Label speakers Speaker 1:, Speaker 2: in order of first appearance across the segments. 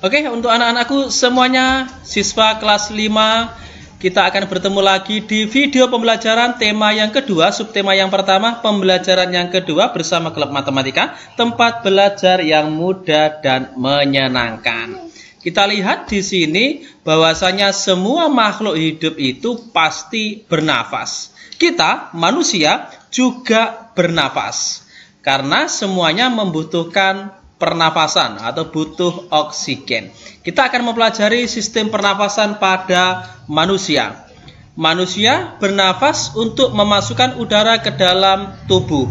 Speaker 1: Oke, untuk anak-anakku semuanya, siswa kelas 5, kita akan bertemu lagi di video pembelajaran tema yang kedua, subtema yang pertama, pembelajaran yang kedua bersama Klub Matematika, tempat belajar yang mudah dan menyenangkan. Kita lihat di sini bahwasanya semua makhluk hidup itu pasti bernafas. Kita, manusia, juga bernafas. Karena semuanya membutuhkan pernafasan atau butuh oksigen. Kita akan mempelajari sistem pernafasan pada manusia. Manusia bernafas untuk memasukkan udara ke dalam tubuh.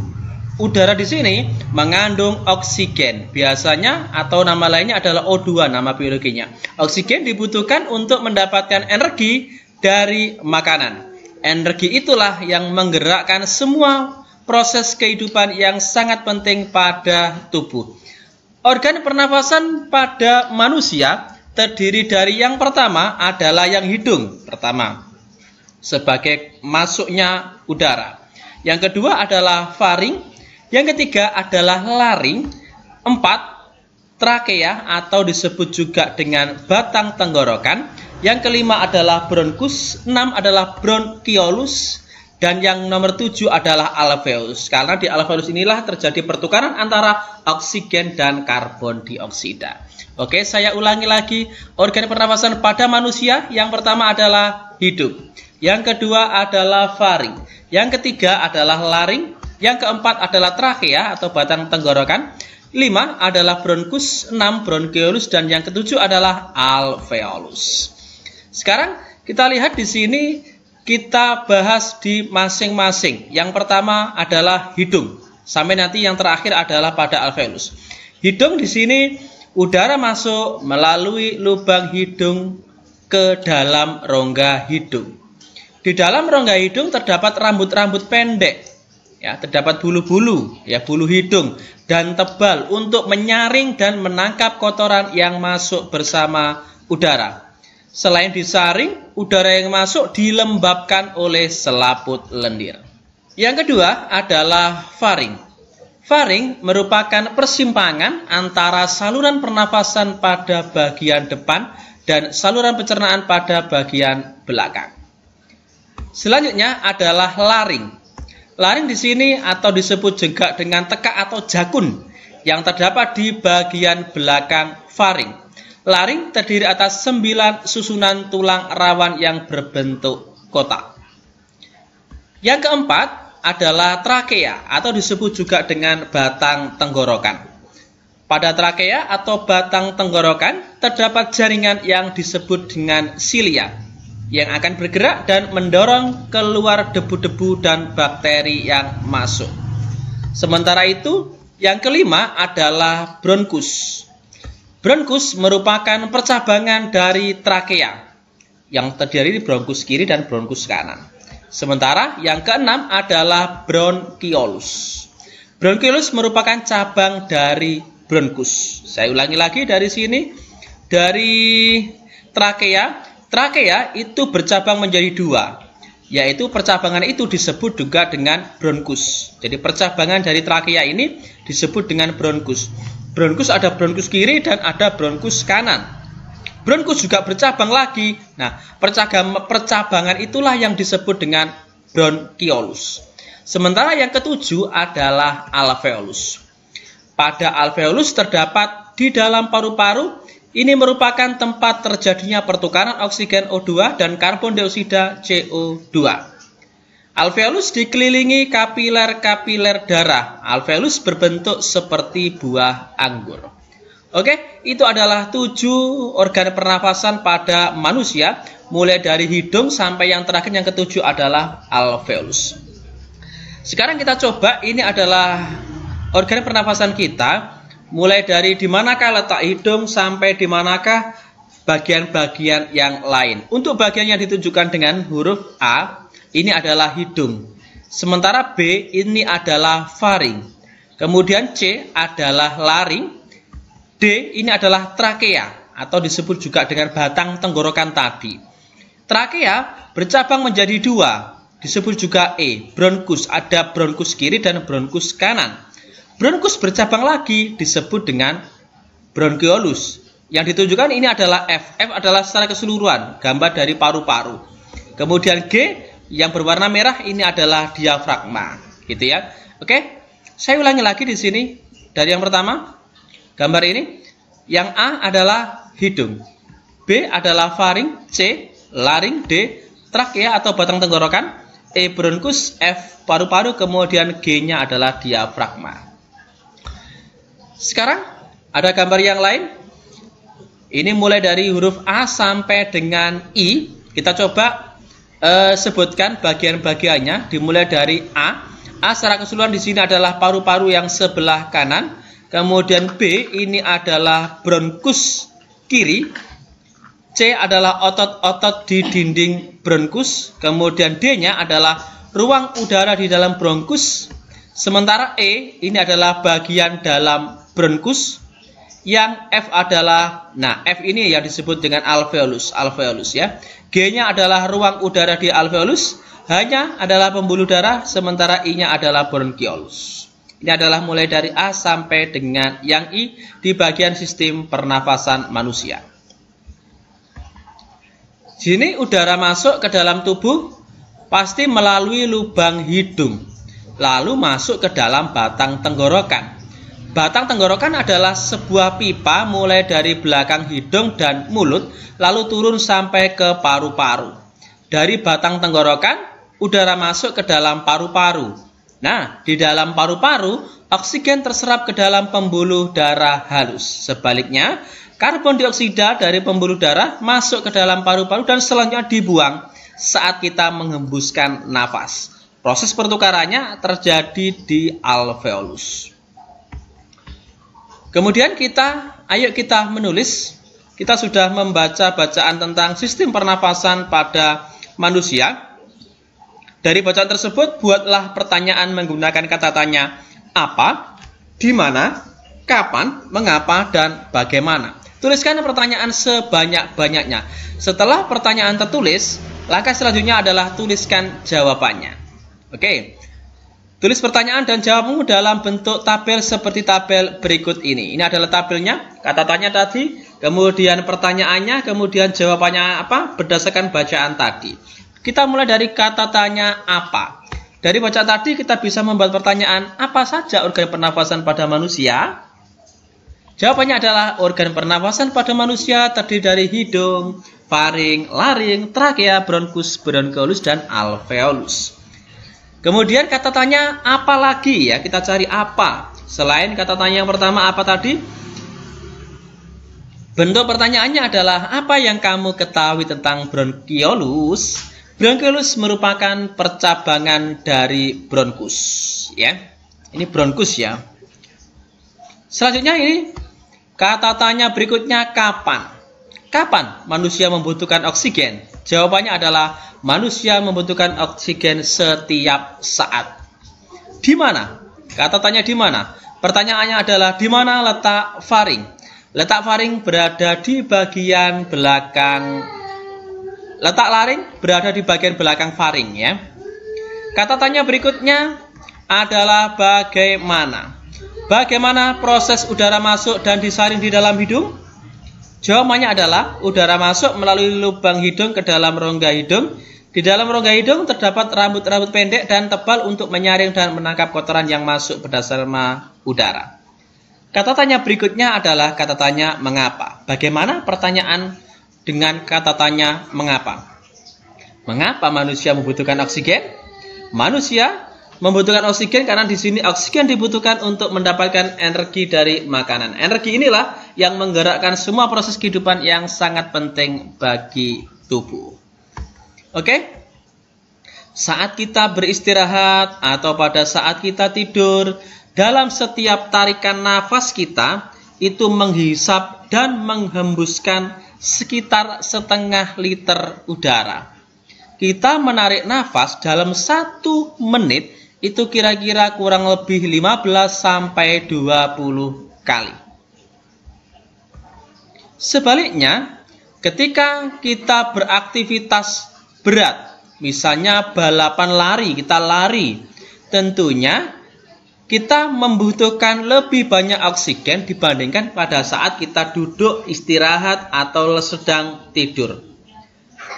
Speaker 1: Udara di sini mengandung oksigen. Biasanya atau nama lainnya adalah O2, nama biologinya. Oksigen dibutuhkan untuk mendapatkan energi dari makanan. Energi itulah yang menggerakkan semua proses kehidupan yang sangat penting pada tubuh. Organ pernafasan pada manusia terdiri dari yang pertama adalah yang hidung pertama sebagai masuknya udara. Yang kedua adalah faring, yang ketiga adalah laring, 4 trakea atau disebut juga dengan batang tenggorokan, yang kelima adalah bronkus, 6 adalah bronkiolus, dan yang nomor 7 adalah alveolus. Karena di alveolus inilah terjadi pertukaran antara oksigen dan karbon dioksida. Oke, saya ulangi lagi. Organ pernafasan pada manusia yang pertama adalah hidung. Yang kedua adalah faring. Yang ketiga adalah laring. Yang keempat adalah trakea atau batang tenggorokan. 5 adalah bronkus, 6 bronkiolus, dan yang ketujuh adalah alveolus. Sekarang kita lihat di sini. Kita bahas di masing-masing. Yang pertama adalah hidung. Sampai nanti yang terakhir adalah pada alveolus. Hidung di sini udara masuk melalui lubang hidung ke dalam rongga hidung. Di dalam rongga hidung terdapat rambut-rambut pendek. Ya, terdapat bulu-bulu, ya, bulu hidung dan tebal untuk menyaring dan menangkap kotoran yang masuk bersama udara. Selain disaring, udara yang masuk dilembabkan oleh selaput lendir. Yang kedua adalah faring. Faring merupakan persimpangan antara saluran pernafasan pada bagian depan dan saluran pencernaan pada bagian belakang. Selanjutnya adalah laring. Laring di sini atau disebut juga dengan tekak atau jakun yang terdapat di bagian belakang faring. Laring terdiri atas 9 susunan tulang rawan yang berbentuk kotak. Yang keempat adalah trakea atau disebut juga dengan batang tenggorokan. Pada trakea atau batang tenggorokan terdapat jaringan yang disebut dengan silia yang akan bergerak dan mendorong keluar debu-debu dan bakteri yang masuk. Sementara itu, yang kelima adalah bronkus. Bronkus merupakan percabangan dari trakea yang terdiri dari bronkus kiri dan bronkus kanan. Sementara yang keenam adalah bronkiolus. Bronkiolus merupakan cabang dari bronkus. Saya ulangi lagi dari sini. Dari trakea, trakea itu bercabang menjadi 2. Yaitu percabangan itu disebut juga dengan bronkus. Jadi percabangan dari trakea ini disebut dengan bronkus. Bronkus ada bronkus kiri dan ada bronkus kanan. Bronkus juga bercabang lagi. Nah, percabangan itulah yang disebut dengan bronkiolus. Sementara yang ketujuh adalah alveolus. Pada alveolus terdapat di dalam paru-paru. Ini merupakan tempat terjadinya pertukaran oksigen O2 dan karbon dioksida CO2. Alveolus dikelilingi kapiler-kapiler darah. Alveolus berbentuk seperti buah anggur. Oke, itu adalah 7 organ pernafasan pada manusia. Mulai dari hidung sampai yang terakhir yang ketujuh adalah alveolus. Sekarang kita coba, ini adalah organ pernafasan kita. Mulai dari di manakah letak hidung sampai di manakah bagian-bagian yang lain. Untuk bagian yang ditunjukkan dengan huruf A, ini adalah hidung. Sementara B ini adalah faring. Kemudian C adalah laring. D ini adalah trakea atau disebut juga dengan batang tenggorokan tadi. Trakea bercabang menjadi 2. Disebut juga E, bronkus. Ada bronkus kiri dan bronkus kanan. Bronkus bercabang lagi disebut dengan bronkiolus. Yang ditunjukkan ini adalah F. F adalah secara keseluruhan, gambar dari paru-paru. Kemudian G yang berwarna merah ini adalah diafragma, gitu ya. Oke, saya ulangi lagi di sini. Dari yang pertama, gambar ini. Yang A adalah hidung, B adalah faring, C laring, D trakea atau batang tenggorokan, E bronkus, F paru-paru, kemudian G-nya adalah diafragma. Sekarang ada gambar yang lain. Ini mulai dari huruf A sampai dengan I. Kita coba sebutkan bagian-bagiannya. Dimulai dari A. A secara keseluruhan di sini adalah paru-paru yang sebelah kanan. Kemudian B ini adalah bronkus kiri. C adalah otot-otot di dinding bronkus. Kemudian D-nya adalah ruang udara di dalam bronkus. Sementara E ini adalah bagian dalam bronkus. Yang F adalah, nah F ini yang disebut dengan alveolus ya. G-nya adalah ruang udara di alveolus, H-nya adalah pembuluh darah, sementara I-nya adalah bronkiolus. Ini adalah mulai dari A sampai dengan yang I di bagian sistem pernafasan manusia. Sini udara masuk ke dalam tubuh pasti melalui lubang hidung, lalu masuk ke dalam batang tenggorokan. Batang tenggorokan adalah sebuah pipa mulai dari belakang hidung dan mulut, lalu turun sampai ke paru-paru. Dari batang tenggorokan, udara masuk ke dalam paru-paru. Nah, di dalam paru-paru, oksigen terserap ke dalam pembuluh darah halus. Sebaliknya, karbon dioksida dari pembuluh darah masuk ke dalam paru-paru dan selanjutnya dibuang saat kita menghembuskan nafas. Proses pertukarannya terjadi di alveolus. Kemudian ayo kita menulis. Kita sudah membaca bacaan tentang sistem pernafasan pada manusia. Dari bacaan tersebut, buatlah pertanyaan menggunakan kata tanya apa, di mana, kapan, mengapa, dan bagaimana. Tuliskan pertanyaan sebanyak-banyaknya. Setelah pertanyaan tertulis, langkah selanjutnya adalah tuliskan jawabannya. Oke. Tulis pertanyaan dan jawabmu dalam bentuk tabel seperti tabel berikut ini. Ini adalah tabelnya, kata tanya tadi, kemudian pertanyaannya, kemudian jawabannya apa berdasarkan bacaan tadi. Kita mulai dari kata tanya apa. Dari bacaan tadi kita bisa membuat pertanyaan, apa saja organ pernafasan pada manusia? Jawabannya adalah organ pernafasan pada manusia terdiri dari hidung, faring, laring, trakea, bronkus, bronkiolus, dan alveolus. Kemudian kata tanya apa lagi ya, kita cari apa. Selain kata tanya yang pertama apa tadi? Bentuk pertanyaannya adalah apa yang kamu ketahui tentang bronkiolus? Bronkiolus merupakan percabangan dari bronkus ya. Ini bronkus ya. Selanjutnya ini kata tanya berikutnya kapan? Kapan manusia membutuhkan oksigen? Jawabannya adalah manusia membutuhkan oksigen setiap saat. Di mana? Kata tanya di mana? Pertanyaannya adalah di mana letak faring? Letak faring berada di bagian belakang. Letak laring berada di bagian belakang faring ya. Kata tanya berikutnya adalah bagaimana? Bagaimana proses udara masuk dan disaring di dalam hidung? Jawabannya adalah udara masuk melalui lubang hidung ke dalam rongga hidung. Di dalam rongga hidung terdapat rambut-rambut pendek dan tebal untuk menyaring dan menangkap kotoran yang masuk berdasarkan udara. Kata tanya berikutnya adalah kata tanya mengapa. Bagaimana pertanyaan dengan kata tanya mengapa? Mengapa manusia membutuhkan oksigen? Manusia membutuhkan oksigen karena di sini oksigen dibutuhkan untuk mendapatkan energi dari makanan. Energi inilah yang menggerakkan semua proses kehidupan yang sangat penting bagi tubuh. Oke? Saat kita beristirahat atau pada saat kita tidur, dalam setiap tarikan nafas kita itu menghisap dan menghembuskan sekitar setengah liter udara. Kita menarik nafas dalam 1 menit itu kira-kira kurang lebih 15 sampai 20 kali. Sebaliknya, ketika kita beraktivitas berat, misalnya balapan lari, kita lari, tentunya kita membutuhkan lebih banyak oksigen dibandingkan pada saat kita duduk, istirahat, atau sedang tidur.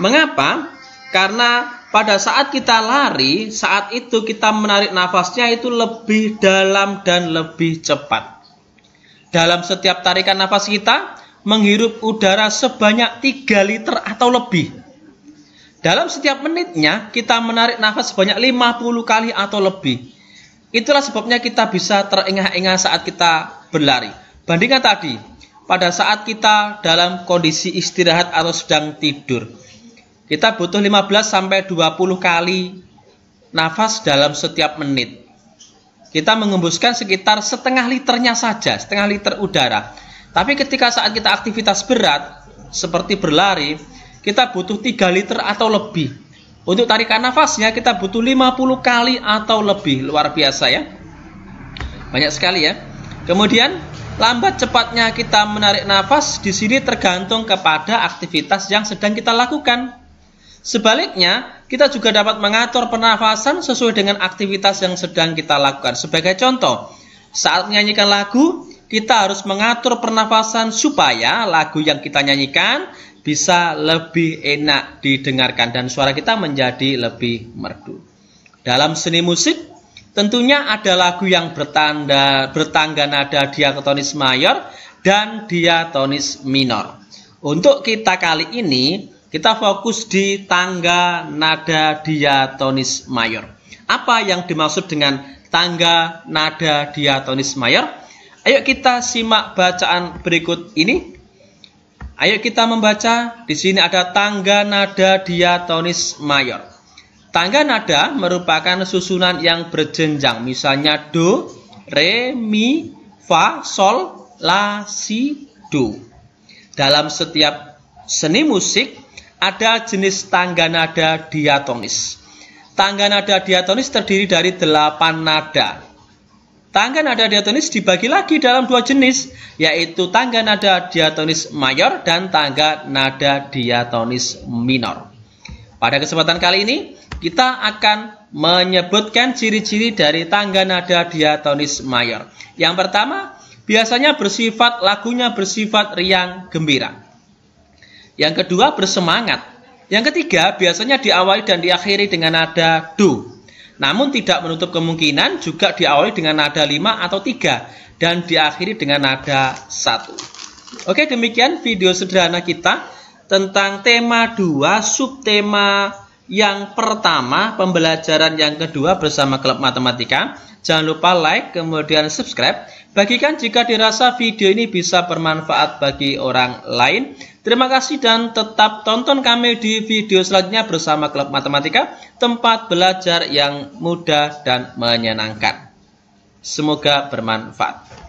Speaker 1: Mengapa? Karena pada saat kita lari, saat itu kita menarik nafasnya itu lebih dalam dan lebih cepat. Dalam setiap tarikan nafas kita, menghirup udara sebanyak 3 liter atau lebih. Dalam setiap menitnya, kita menarik nafas sebanyak 50 kali atau lebih. Itulah sebabnya kita bisa terengah-engah saat kita berlari. Bandingkan tadi, pada saat kita dalam kondisi istirahat atau sedang tidur, kita butuh 15-20 kali nafas dalam setiap menit. Kita mengembuskan sekitar setengah liternya saja, setengah liter udara. Tapi ketika saat kita aktivitas berat, seperti berlari, kita butuh 3 liter atau lebih. Untuk tarikan nafasnya kita butuh 50 kali atau lebih. Luar biasa ya. Banyak sekali ya. Kemudian, lambat cepatnya kita menarik nafas di sini tergantung kepada aktivitas yang sedang kita lakukan. Sebaliknya, kita juga dapat mengatur pernafasan sesuai dengan aktivitas yang sedang kita lakukan. Sebagai contoh, saat menyanyikan lagu, kita harus mengatur pernafasan supaya lagu yang kita nyanyikan bisa lebih enak didengarkan dan suara kita menjadi lebih merdu. Dalam seni musik, tentunya ada lagu yang bertangga nada diatonis mayor dan diatonis minor. Untuk kita kali ini, kita fokus di tangga nada diatonis mayor. Apa yang dimaksud dengan tangga nada diatonis mayor? Ayo kita simak bacaan berikut ini. Ayo kita membaca. Di sini ada tangga nada diatonis mayor. Tangga nada merupakan susunan yang berjenjang. Misalnya do, re, mi, fa, sol, la, si, do. Dalam setiap seni musik ada jenis tangga nada diatonis. Tangga nada diatonis terdiri dari 8 nada. Tangga nada diatonis dibagi lagi dalam 2 jenis, yaitu tangga nada diatonis mayor dan tangga nada diatonis minor. Pada kesempatan kali ini, kita akan menyebutkan ciri-ciri dari tangga nada diatonis mayor. Yang pertama, biasanya lagunya bersifat riang gembira. Yang kedua, bersemangat. Yang ketiga, biasanya diawali dan diakhiri dengan nada do. Namun tidak menutup kemungkinan juga diawali dengan nada 5 atau 3 dan diakhiri dengan nada 1. Oke, demikian video sederhana kita tentang tema 2 subtema yang pertama, pembelajaran yang kedua bersama Klub Matematika. Jangan lupa like, kemudian subscribe. Bagikan jika dirasa video ini bisa bermanfaat bagi orang lain. Terima kasih dan tetap tonton kami di video selanjutnya bersama Klub Matematika, tempat belajar yang mudah dan menyenangkan. Semoga bermanfaat.